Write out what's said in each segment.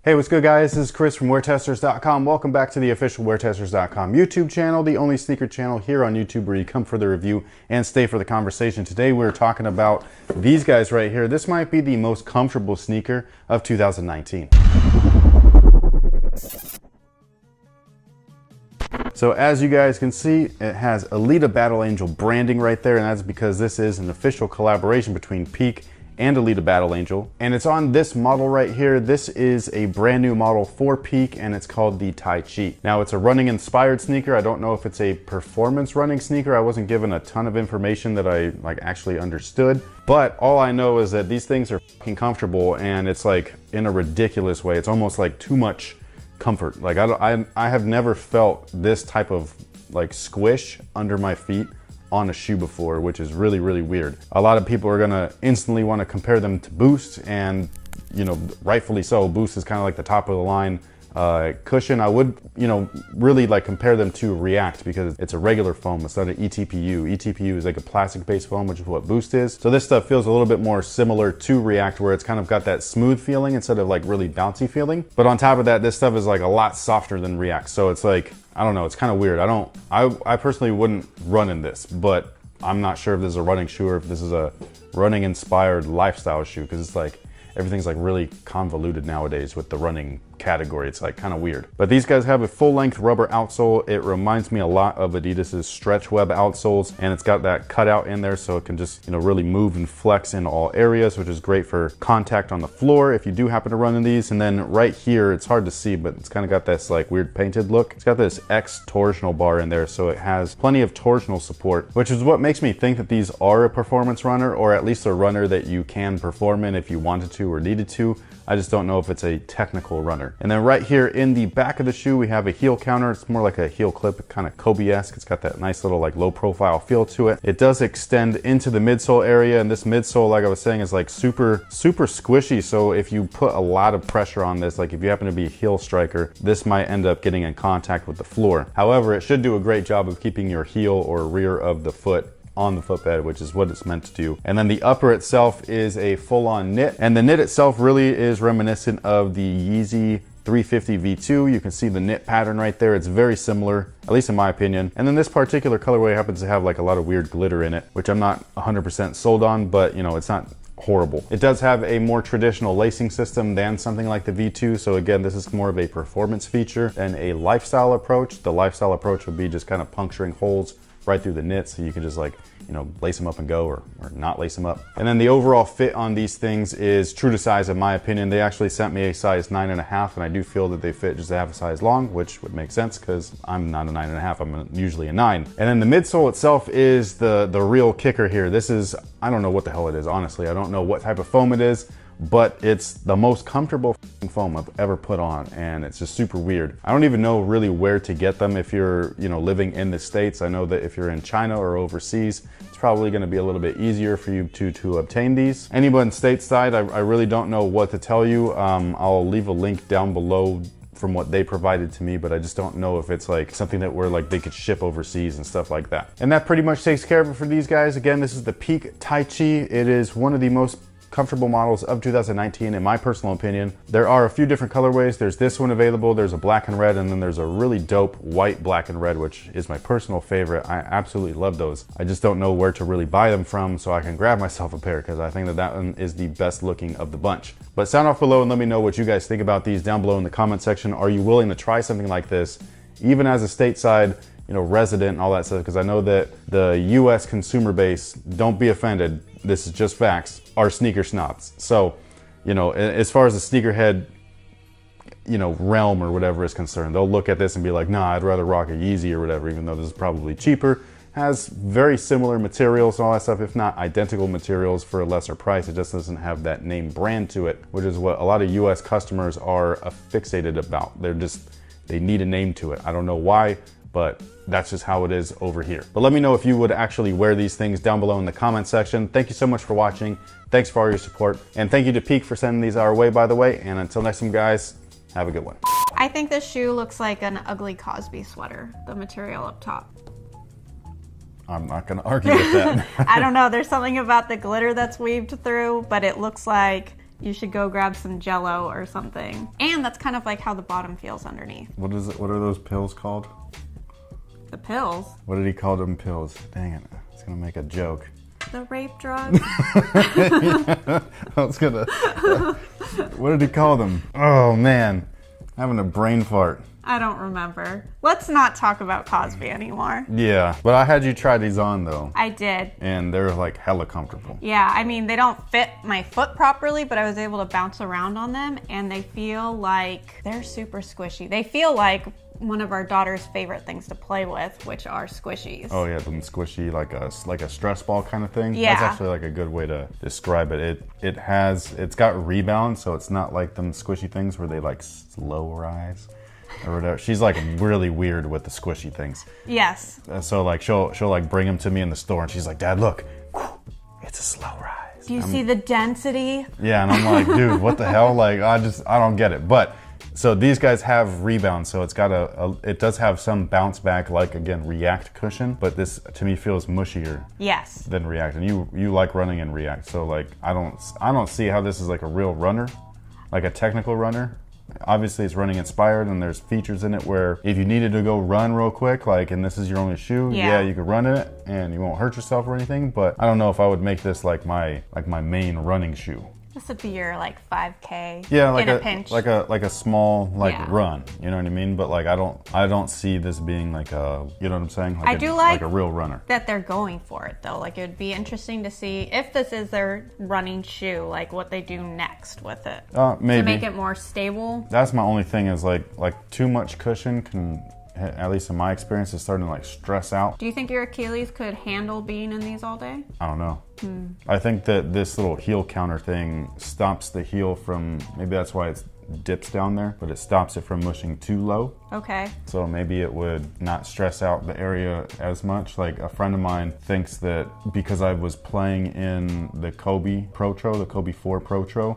Hey, what's good guys? This is Chris from WearTesters.com. Welcome back to the official WearTesters.com YouTube channel, the only sneaker channel here on YouTube where you come for the review and stay for the conversation. Today we're talking about these guys right here. This might be the most comfortable sneaker of 2019. So as you guys can see, it has Alita Battle Angel branding right there, and that's because this is an official collaboration between Peak and Alita Battle Angel. And it's on this model right here. This is a brand new model for Peak, and it's called the Taichi. Now, it's a running inspired sneaker. I don't know if it's a performance running sneaker. I wasn't given a ton of information that I actually understood. But all I know is that these things are fucking comfortable, and it's like in a ridiculous way. It's almost like too much comfort. Like I have never felt this type of like squish under my feet on a shoe before, which is really, really weird. A lot of people are gonna instantly want to compare them to Boost, and you know, rightfully so. Boost is kind of like the top of the line cushion. I would, you know, really like compare them to React because it's a regular foam. It's not an ETPU. ETPU is like a plastic-based foam, which is what Boost is. So this stuff feels a little bit more similar to React, where it's kind of got that smooth feeling instead of like really bouncy feeling. But on top of that, this stuff is like a lot softer than React. So it's like, I don't know, it's kind of weird. I personally wouldn't run in this, but I'm not sure if this is a running shoe or if this is a running inspired lifestyle shoe, because it's like, everything's like really convoluted nowadays with the running category. It's like kind of weird. But these guys have a full length rubber outsole. It reminds me a lot of Adidas's stretch web outsoles, and it's got that cutout in there so it can just, you know, really move and flex in all areas, which is great for contact on the floor if you do happen to run in these. And then right here, it's hard to see, but it's kind of got this like weird painted look. It's got this X torsional bar in there, so it has plenty of torsional support, which is what makes me think that these are a performance runner, or at least a runner that you can perform in if you wanted to or needed to. I just don't know if it's a technical runner. And then right here in the back of the shoe, we have a heel counter. It's more like a heel clip, kind of Kobe-esque. It's got that nice little like low profile feel to it. It does extend into the midsole area, and this midsole, like I was saying, is like super squishy. So if you put a lot of pressure on this, like if you happen to be a heel striker, this might end up getting in contact with the floor. However, it should do a great job of keeping your heel or rear of the foot on the footbed, which is what it's meant to do. And then the upper itself is a full-on knit, and the knit itself really is reminiscent of the Yeezy 350 V2. You can see the knit pattern right there. It's very similar, at least in my opinion. And then this particular colorway happens to have like a lot of weird glitter in it, which I'm not 100% sold on, but you know, it's not horrible. It does have a more traditional lacing system than something like the V2. So again, this is more of a performance feature than a lifestyle approach. The lifestyle approach would be just kind of puncturing holes right through the knit, so you can just like, you know, lace them up and go, or not lace them up. And then the overall fit on these things is true to size in my opinion. They actually sent me a size 9.5, and I do feel that they fit just a half a size long, which would make sense because I'm not a 9.5, I'm usually a 9. And then the midsole itself is the real kicker here. This is, I don't know what the hell it is, honestly. I don't know what type of foam it is, but it's the most comfortable foam I've ever put on, and it's just super weird. I don't even know really where to get them if you're, you know, living in the States. I know that if you're in China or overseas, it's probably going to be a little bit easier for you to obtain these. Anyone stateside, I really don't know what to tell you. I'll leave a link down below from what they provided to me, but I just don't know if it's like something that where like they could ship overseas and stuff like that. And that pretty much takes care of it for these guys. Again, this is the Peak Taichi. It is one of the most comfortable models of 2019 in my personal opinion. There are a few different colorways. There's this one available, there's a black and red, and then there's a really dope white, black and red, which is my personal favorite. I absolutely love those. I just don't know where to really buy them from, so I can grab myself a pair because I think that that one is the best looking of the bunch. But sound off below and let me know what you guys think about these down below in the comment section. Are you willing to try something like this, even as a stateside, you know, resident and all that stuff? Because I know that the US consumer base, don't be offended, this is just facts, are sneaker snobs. So, you know, as far as the sneakerhead, you know, realm or whatever is concerned, they'll look at this and be like, nah, I'd rather rock a Yeezy or whatever, even though this is probably cheaper, has very similar materials and all that stuff, if not identical materials for a lesser price. It just doesn't have that name brand to it, which is what a lot of US customers are fixated about. They need a name to it. I don't know why, but that's just how it is over here. But let me know if you would actually wear these things down below in the comment section. Thank you so much for watching. Thanks for all your support. And thank you to Peak for sending these our way, by the way. And until next time, guys, have a good one. I think this shoe looks like an ugly Cosby sweater, the material up top. I'm not gonna argue with that. I don't know, there's something about the glitter that's weaved through, but it looks like you should go grab some Jello or something. And that's kind of like how the bottom feels underneath. What is it? What are those pills called? The pills? What did he call them pills? Dang it. I was gonna make a joke. The rape drug? I was gonna... what did he call them? Oh man, having a brain fart. I don't remember. Let's not talk about Cosby anymore. Yeah, but I had you try these on though. I did. And they're like hella comfortable. Yeah, I mean, they don't fit my foot properly, but I was able to bounce around on them, and they feel like they're super squishy. They feel like one of our daughter's favorite things to play with, which are squishies. Oh yeah, them squishy, like a stress ball kind of thing. Yeah. That's actually like a good way to describe it. It's got rebound, so it's not like them squishy things where they like slow rise or whatever. She's like really weird with the squishy things. Yes. So like she'll like bring them to me in the store, and she's like, "Dad, look, it's a slow rise." Do you see the density? Yeah, and I'm like, dude, what the hell? Like, I don't get it. But so these guys have rebound, so it's got it does have some bounce back, like again, React cushion, but this to me feels mushier. Yes. Than React, and you like running in React, so like I don't see how this is like a real runner, like a technical runner. Obviously it's running inspired, and there's features in it where if you needed to go run real quick, like, and this is your only shoe, yeah, you could run in it and you won't hurt yourself or anything, but I don't know if I would make this like my main running shoe. This would be your like 5K. Yeah, like in a pinch. like a small Yeah. run. You know what I mean? But like I don't see this being like a, you know what I'm saying? I do like a real runner. That they're going for it though. Like it would be interesting to see if this is their running shoe, like what they do next with it. Maybe. To make it more stable. That's my only thing is like too much cushion can, at least in my experience, is starting to like stress out. Do you think your Achilles could handle being in these all day? I don't know. I think that this little heel counter thing stops the heel from, maybe that's why it dips down there, but it stops it from mushing too low. Okay. So maybe it would not stress out the area as much. Like a friend of mine thinks that because I was playing in the Kobe Protro, the Kobe 4 Protro,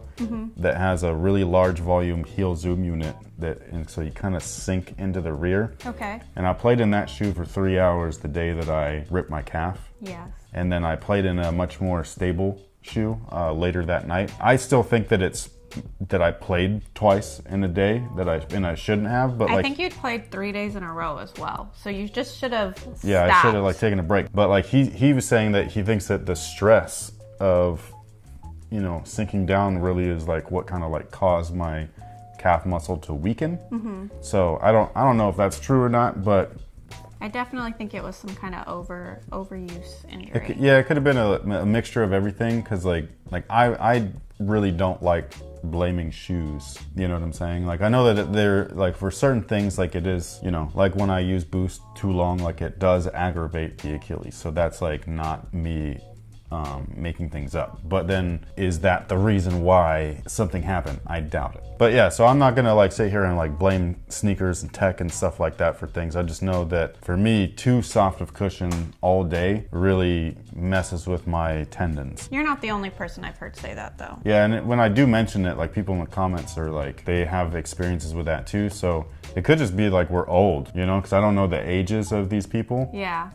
that has a really large volume heel zoom unit, and so you kind of sink into the rear. Okay. And I played in that shoe for 3 hours the day that I ripped my calf. Yes. And then I played in a much more stable shoe later that night. I still think that I played twice in a day that I shouldn't have, but I like, think you'd played 3 days in a row as well. So you just should have stopped. Yeah, I should have like taken a break. But like he was saying that he thinks that the stress of, you know, sinking down really is like what kind of like caused my calf muscle to weaken. So I don't know if that's true or not, but I definitely think it was some kind of overuse injury. it could have been a mixture of everything, because like I really don't like blaming shoes, you know what I'm saying? Like I know that they're like, for certain things, like it is, you know, like when I use Boost too long, like it does aggravate the Achilles, so that's like not me making things up. But then is that the reason why something happened? I doubt it. But yeah, so I'm not gonna like sit here and like blame sneakers and tech and stuff like that for things. I just know that for me, too soft of cushion all day really messes with my tendons. You're not the only person I've heard say that though. Yeah, and when I do mention it, like people in the comments are like, they have experiences with that too. So it could just be like we're old, you know, because I don't know the ages of these people. Yeah.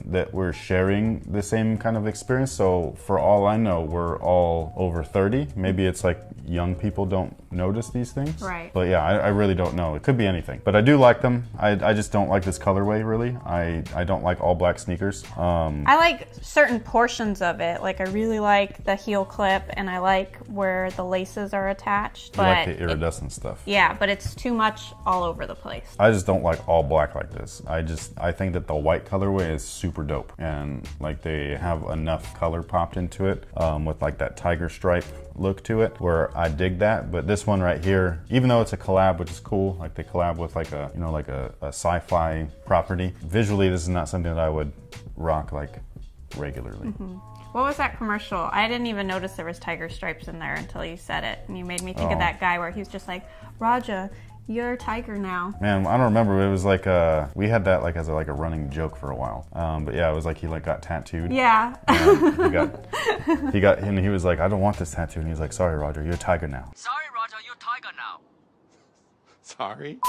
That we're sharing the same kind of experience. So for all I know, we're all over 30. Maybe it's like young people don't notice these things. Right. But yeah, I really don't know. It could be anything. But I do like them. I just don't like this colorway really. I don't like all black sneakers. I like certain portions of it. Like I really like the heel clip, and I like where the laces are attached. You But like the iridescent stuff. yeah, but it's too much all over the place. I just don't like all black like this. I think that the white colorway is super dope, and like they have enough color popped into it with like that tiger stripe look to it, where I dig that. But this one right here, even though it's a collab, which is cool, like they collab with like a, you know, like a sci-fi property, visually this is not something that I would rock like regularly. What was that commercial? I didn't even notice there was tiger stripes in there until you said it, and you made me think of that guy where he was just like, Raja, you're a tiger now. Man, I don't remember. It was like we had that like as a running joke for a while. But yeah, it was like he like got tattooed. Yeah. And he was like, I don't want this tattoo, and he was like, sorry, Roger, you're a tiger now. Sorry, Roger, you're tiger now. Sorry?